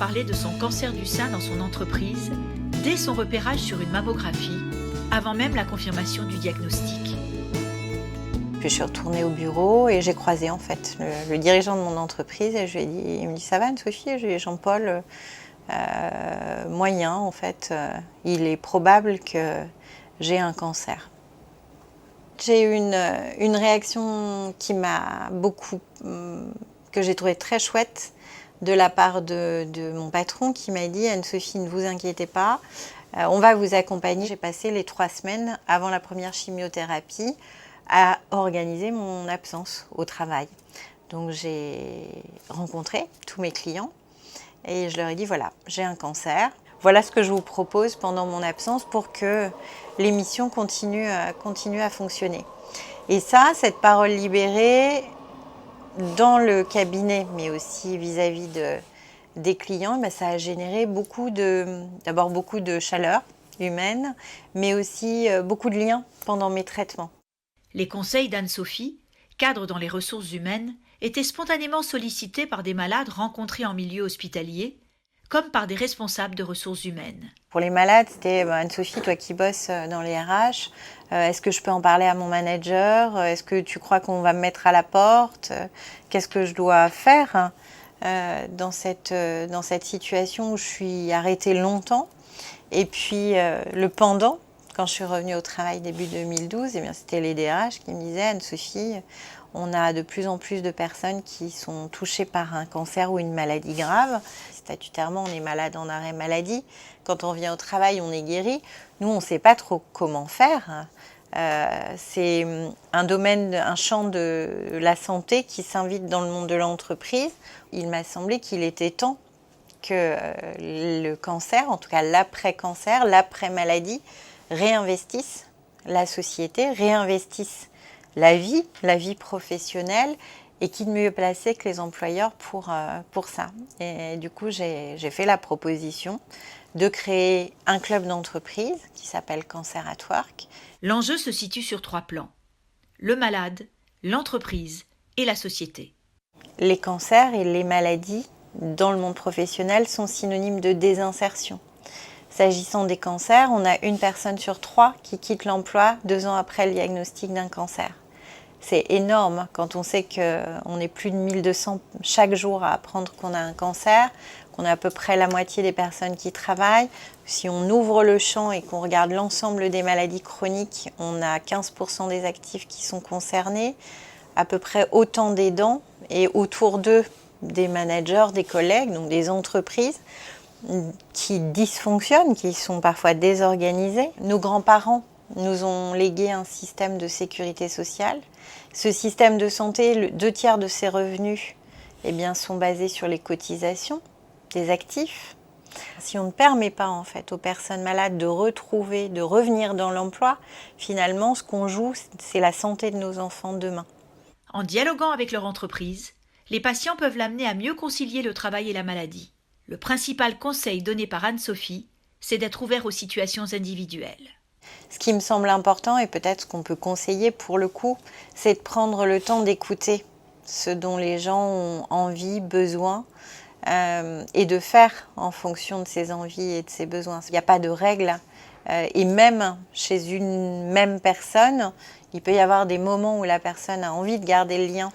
parler de son cancer du sein dans son entreprise dès son repérage sur une mammographie, avant même la confirmation du diagnostic. Puis je suis retournée au bureau et j'ai croisé en fait le dirigeant de mon entreprise et je lui ai dit, il me dit ça va Anne-Sophie? Je lui ai dit Jean-Paul, moyen en fait, il est probable que j'ai un cancer. J'ai eu une réaction qui m'a beaucoup, que j'ai trouvé très chouette de la part de mon patron qui m'a dit Anne-Sophie, ne vous inquiétez pas, on va vous accompagner. J'ai passé les 3 semaines avant la première chimiothérapie à organiser mon absence au travail. Donc j'ai rencontré tous mes clients et je leur ai dit voilà, j'ai un cancer. Voilà ce que je vous propose pendant mon absence pour que l'émission continue à fonctionner. Et ça, cette parole libérée dans le cabinet, mais aussi vis-à-vis des clients, ça a généré d'abord beaucoup de chaleur humaine, mais aussi beaucoup de liens pendant mes traitements. Les conseils d'Anne-Sophie, cadre dans les ressources humaines, étaient spontanément sollicités par des malades rencontrés en milieu hospitalier, comme par des responsables de ressources humaines. Pour les malades, c'était Anne-Sophie, toi qui bosses dans les RH, est-ce que je peux en parler à mon manager? Est-ce que tu crois qu'on va me mettre à la porte? Qu'est-ce que je dois faire dans cette situation où je suis arrêtée longtemps? Et puis le pendant, quand je suis revenue au travail début 2012, c'était les DRH qui me disaient Anne-Sophie, on a de plus en plus de personnes qui sont touchées par un cancer ou une maladie grave. Statutairement, on est malade en arrêt maladie. Quand on vient au travail, on est guéri. Nous, on ne sait pas trop comment faire. C'est un champ de la santé qui s'invite dans le monde de l'entreprise. Il m'a semblé qu'il était temps que le cancer, en tout cas l'après-cancer, l'après-maladie, réinvestisse la société, réinvestisse la vie professionnelle, et qui de mieux placé que les employeurs pour ça. Et du coup, j'ai fait la proposition de créer un club d'entreprise qui s'appelle Cancer at Work. L'enjeu se situe sur 3 plans: le malade, l'entreprise et la société. Les cancers et les maladies dans le monde professionnel sont synonymes de désinsertion. S'agissant des cancers, on a 1 personne sur 3 qui quitte l'emploi 2 ans après le diagnostic d'un cancer. C'est énorme quand on sait qu'on est plus de 1200 chaque jour à apprendre qu'on a un cancer, qu'on a à peu près la moitié des personnes qui travaillent. Si on ouvre le champ et qu'on regarde l'ensemble des maladies chroniques, on a 15% des actifs qui sont concernés, à peu près autant d'aidants et autour d'eux des managers, des collègues, donc des entreprises qui dysfonctionnent, qui sont parfois désorganisées. Nos grands-parents nous ont légué un système de sécurité sociale. Ce système de santé, 2 tiers de ses revenus sont basés sur les cotisations des actifs. Si on ne permet pas en fait aux personnes malades de revenir dans l'emploi, finalement ce qu'on joue, c'est la santé de nos enfants demain. En dialoguant avec leur entreprise, les patients peuvent l'amener à mieux concilier le travail et la maladie. Le principal conseil donné par Anne-Sophie, c'est d'être ouvert aux situations individuelles. Ce qui me semble important, et peut-être ce qu'on peut conseiller pour le coup, c'est de prendre le temps d'écouter ce dont les gens ont envie, besoin, et de faire en fonction de ses envies et de ses besoins. Il n'y a pas de règle, et même chez une même personne, il peut y avoir des moments où la personne a envie de garder le lien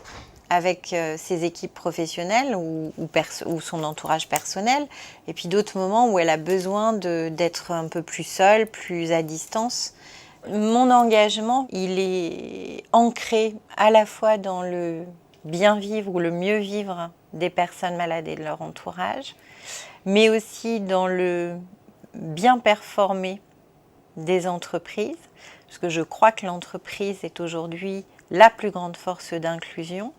avec ses équipes professionnelles ou son entourage personnel, et puis d'autres moments où elle a besoin d'être un peu plus seule, plus à distance. Mon engagement, il est ancré à la fois dans le bien vivre ou le mieux vivre des personnes malades et de leur entourage, mais aussi dans le bien performer des entreprises, parce que je crois que l'entreprise est aujourd'hui la plus grande force d'inclusion,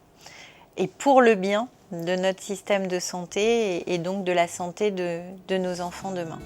et pour le bien de notre système de santé et donc de la santé de nos enfants demain.